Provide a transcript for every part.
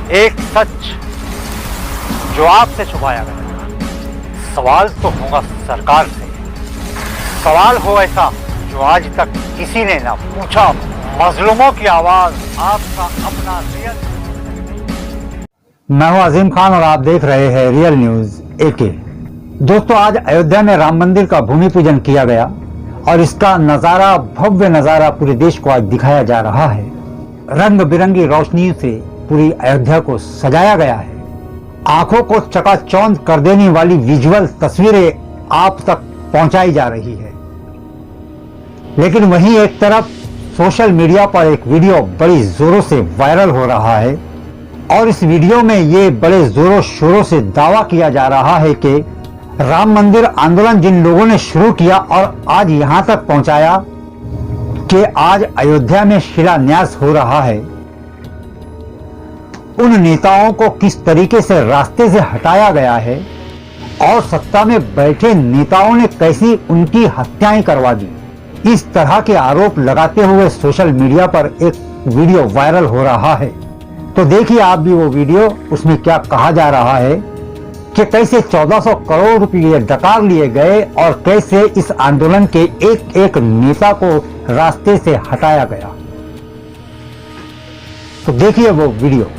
एक सच जो आपसे छुपाया गया। सवाल तो होगा सरकार से, सवाल हो ऐसा जो आज तक किसी ने ना पूछा। मजलूमों की आवाज आपका अपना रियल। मैं हूं अजीम खान और आप देख रहे हैं रियल न्यूज एके। दोस्तों, आज अयोध्या में राम मंदिर का भूमि पूजन किया गया और इसका नजारा, भव्य नजारा पूरे देश को आज दिखाया जा रहा है। रंग बिरंगी रोशनियों से पूरी अयोध्या को सजाया गया है। आंखों को चकाचौंध कर देने वाली विजुअल तस्वीरें आप तक पहुंचाई जा रही है। लेकिन वहीं एक तरफ सोशल मीडिया पर एक वीडियो बड़ी जोरों से वायरल हो रहा है और इस वीडियो में ये बड़े जोरों शोरों से दावा किया जा रहा है कि राम मंदिर आंदोलन जिन लोगों ने शुरू किया और आज यहां तक पहुंचाया कि आज अयोध्या में शिलान्यास हो रहा है, उन नेताओं को किस तरीके से रास्ते से हटाया गया है और सत्ता में बैठे नेताओं ने कैसी उनकी हत्याएं करवा दी। इस तरह के आरोप लगाते हुए सोशल मीडिया पर एक वीडियो वायरल हो रहा है। तो देखिए आप भी वो वीडियो। उसमें क्या कहा जा रहा है कि कैसे 1400 करोड़ रुपए डकार लिए गए और कैसे इस आंदोलन के एक एक नेता को रास्ते से हटाया गया। तो देखिए वो वीडियो।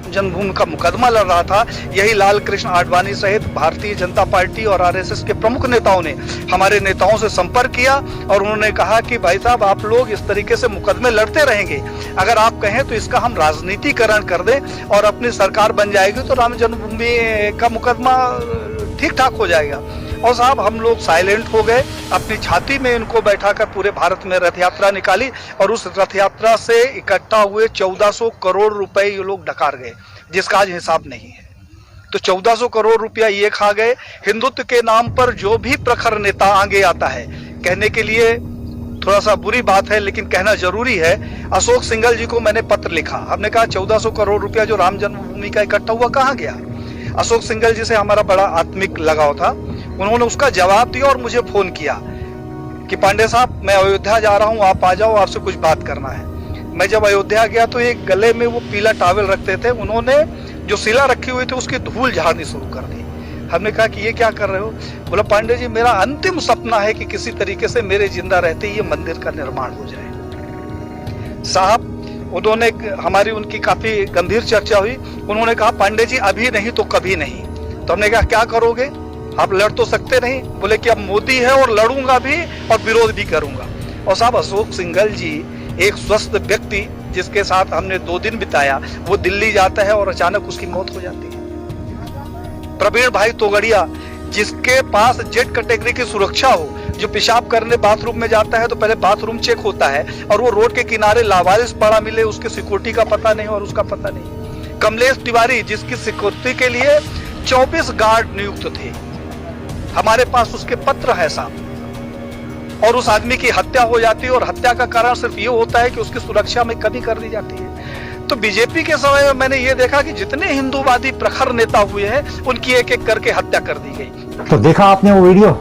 जन्मभूमि का मुकदमा लड़ रहा था, यही लाल कृष्ण आडवाणी सहित भारतीय जनता पार्टी और आरएसएस के प्रमुख नेताओं ने हमारे नेताओं से संपर्क किया और उन्होंने कहा कि भाई साहब, आप लोग इस तरीके से मुकदमे लड़ते रहेंगे, अगर आप कहें तो इसका हम राजनीतिकरण कर दें और अपनी सरकार बन जाएगी तो राम जन्मभूमि का मुकदमा ठीक ठाक हो जाएगा। और साहब, हम लोग साइलेंट हो गए, अपनी छाती में इनको बैठाकर पूरे भारत में रथ यात्रा निकाली और उस रथ यात्रा से इकट्ठा हुए 1400 करोड़ रुपए ये लोग डकार गए, जिसका आज हिसाब नहीं है। तो 1400 करोड़ रुपया ये खा गए। हिंदुत्व के नाम पर जो भी प्रखर नेता आगे आता है, कहने के लिए थोड़ा सा बुरी बात है लेकिन कहना जरूरी है, अशोक सिंघल जी को मैंने पत्र लिखा। हमने कहा 1400 करोड़ रुपया जो राम जन्मभूमि का इकट्ठा हुआ कहाँ गया। अशोक सिंघल जी से हमारा बड़ा आत्मिक लगाव था। उन्होंने उसका जवाब दिया और मुझे फोन किया कि पांडे साहब, मैं अयोध्या जा रहा हूँ, आप आ जाओ, आपसे कुछ बात करना है। मैं जब अयोध्या गया तो एक गले में वो पीला टॉवल रखते थे, उन्होंने जो शिला रखी हुई थी उसकी धूल झाड़नी शुरू कर दी। हमने कहा कि ये क्या कर रहे हो। बोला, पांडे जी, मेरा अंतिम सपना है कि किसी तरीके से मेरे जिंदा रहते ये मंदिर का निर्माण हो जाए। साहब, उन्होंने हमारी उनकी काफी गंभीर चर्चा हुई। उन्होंने कहा, पांडे जी, अभी नहीं तो कभी नहीं। तो हमने कहा, क्या करोगे, आप लड़ तो सकते नहीं। बोले कि अब मोदी है और लड़ूंगा भी और विरोध भी करूंगा। और साहब, अशोक सिंघल जी एक स्वस्थ व्यक्ति जिसके साथ हमने 2 दिन बिताया, वो दिल्ली जाता है और अचानक उसकी मौत हो जाती है। प्रवीण भाई तोगड़िया, जिसके पास जेड कैटेगरी की सुरक्षा हो, जो पेशाब करने बाथरूम में जाता है तो पहले बाथरूम चेक होता है और वो रोड के किनारे लावारिस पड़ा मिले, उसके सिक्योरिटी का पता नहीं और उसका पता नहीं। कमलेश तिवारी, जिसकी सिक्योरिटी के लिए 24 गार्ड नियुक्त थे, हमारे पास उसके पत्र है साहब, और उस आदमी की हत्या हो जाती है और हत्या का कारण सिर्फ ये होता है कि उसकी सुरक्षा में कमी कर दी जाती है। तो बीजेपी के समय में मैंने ये देखा कि जितने हिंदूवादी प्रखर नेता हुए हैं, उनकी एक एक करके हत्या कर दी गई। तो देखा आपने वो वीडियो।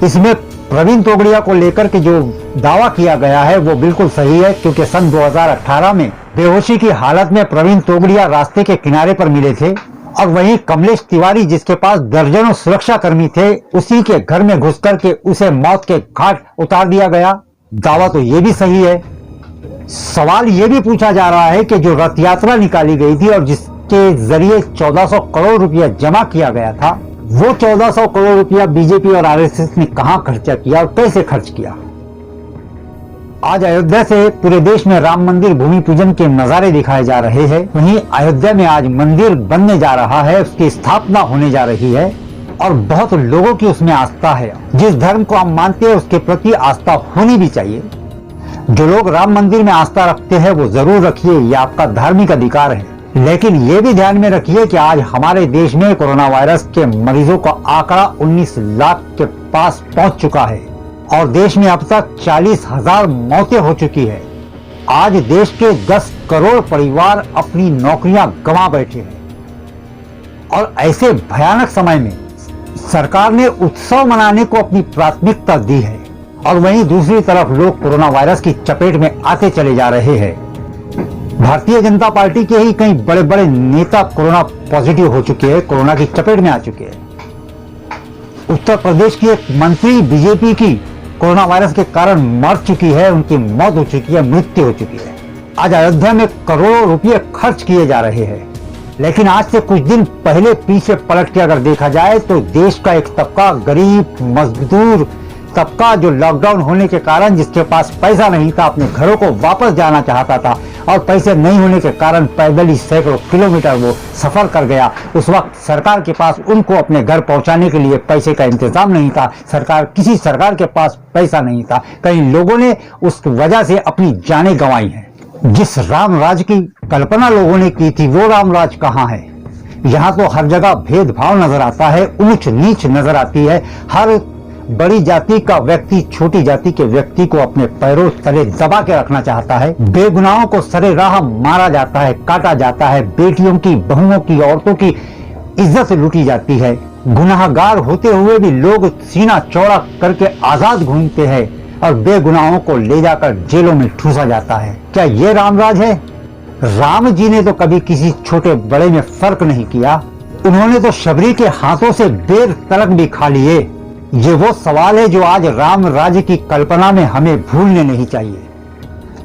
इसमें प्रवीण तोगड़िया को लेकर के जो दावा किया गया है वो बिल्कुल सही है, क्योंकि सन 2018 में बेहोशी की हालत में प्रवीण तोगड़िया रास्ते के किनारे पर मिले थे और वहीं कमलेश तिवारी, जिसके पास दर्जनों सुरक्षा कर्मी थे, उसी के घर में घुस करके उसे मौत के घाट उतार दिया गया। दावा तो ये भी सही है। सवाल ये भी पूछा जा रहा है कि जो रथ यात्रा निकाली गई थी और जिसके जरिए 1400 करोड़ रुपया जमा किया गया था, वो 1400 करोड़ रुपया बीजेपी और आरएसएस ने कहां खर्चा किया और कैसे खर्च किया। आज अयोध्या से पूरे देश में राम मंदिर भूमि पूजन के नजारे दिखाए जा रहे हैं। वहीं अयोध्या में आज मंदिर बनने जा रहा है, उसकी स्थापना होने जा रही है और बहुत लोगों की उसमें आस्था है। जिस धर्म को हम मानते हैं उसके प्रति आस्था होनी भी चाहिए। जो लोग राम मंदिर में आस्था रखते हैं वो जरूर रखिए, ये आपका धार्मिक अधिकार है। लेकिन ये भी ध्यान में रखिए कि आज हमारे देश में कोरोना वायरस के मरीजों का आंकड़ा 19 लाख के पास पहुंच चुका है और देश में अब तक 40,000 मौतें हो चुकी है। आज देश के 10 करोड़ परिवार अपनी नौकरियां गंवा बैठे हैं और ऐसे भयानक समय में सरकार ने उत्सव मनाने को अपनी प्राथमिकता दी है और वहीं दूसरी तरफ लोग कोरोना वायरस की चपेट में आते चले जा रहे हैं। भारतीय जनता पार्टी के ही कई बड़े बड़े नेता कोरोना पॉजिटिव हो चुके हैं, कोरोना की चपेट में आ चुके हैं। उत्तर प्रदेश की एक मंत्री बीजेपी की कोरोना वायरस के कारण मर चुकी है, उनकी मौत हो चुकी है, मृत्यु हो चुकी है। आज अयोध्या में करोड़ों रुपए खर्च किए जा रहे हैं, लेकिन आज से कुछ दिन पहले पीछे पलट के अगर देखा जाए तो देश का एक तबका, गरीब मजदूर तबका, जो लॉकडाउन होने के कारण जिसके पास पैसा नहीं था, अपने घरों को वापस जाना चाहता था और पैसे नहीं होने के कारण पैदल ही सैकड़ों किलोमीटर वो सफर कर गया। उस वक्त सरकार के पास उनको अपने घर पहुंचाने के लिए पैसे का इंतजाम नहीं था। किसी सरकार के पास पैसा नहीं था। कई लोगों ने उस वजह से अपनी जानें गंवाई हैं। जिस राम राज की कल्पना लोगों ने की थी, वो राम राज कहाँ है? यहाँ तो हर जगह भेदभाव नजर आता है, ऊंच नीच नजर आती है। हर बड़ी जाति का व्यक्ति छोटी जाति के व्यक्ति को अपने पैरों तले दबा के रखना चाहता है। बेगुनाहों को सरे राह मारा जाता है, काटा जाता है। बेटियों की, बहुओं की, औरतों की इज्जत लूटी जाती है। गुनाहगार होते हुए भी लोग सीना चौड़ा करके आजाद घूमते हैं और बेगुनाहों को ले जाकर जेलों में ठूसा जाता है। क्या ये रामराज है? राम जी ने तो कभी किसी छोटे बड़े में फर्क नहीं किया। उन्होंने तो शबरी के हाथों से बेर तलक भी खा लिए। ये वो सवाल है जो आज राम राज्य की कल्पना में हमें भूलने नहीं चाहिए।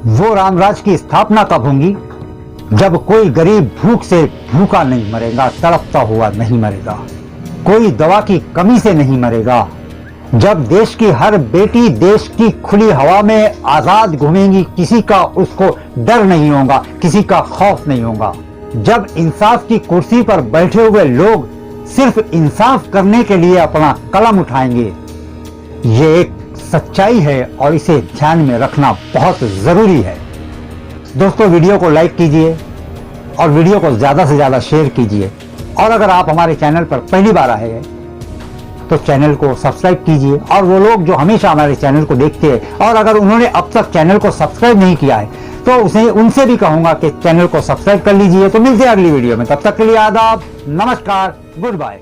वो रामराज की स्थापना कब होगी? जब कोई गरीब भूख से भूखा नहीं मरेगा, तड़पता हुआ नहीं मरेगा, कोई दवा की कमी से नहीं मरेगा, जब देश की हर बेटी देश की खुली हवा में आजाद घूमेंगी, किसी का उसको डर नहीं होगा, किसी का खौफ नहीं होगा, जब इंसाफ की कुर्सी पर बैठे हुए लोग सिर्फ इंसाफ करने के लिए अपना कलम उठाएंगे। ये एक सच्चाई है और इसे ध्यान में रखना बहुत जरूरी है। दोस्तों, वीडियो को लाइक कीजिए और वीडियो को ज्यादा से ज्यादा शेयर कीजिए। और अगर आप हमारे चैनल पर पहली बार आए हैं तो चैनल को सब्सक्राइब कीजिए। और वो लोग जो हमेशा हमारे चैनल को देखते हैं और अगर उन्होंने अब तक चैनल को सब्सक्राइब नहीं किया है तो उनसे भी कहूंगा कि चैनल को सब्सक्राइब कर लीजिए। तो मिलते हैं अगली वीडियो में, तब तक के लिए आदाब, नमस्कार, गुड बाय।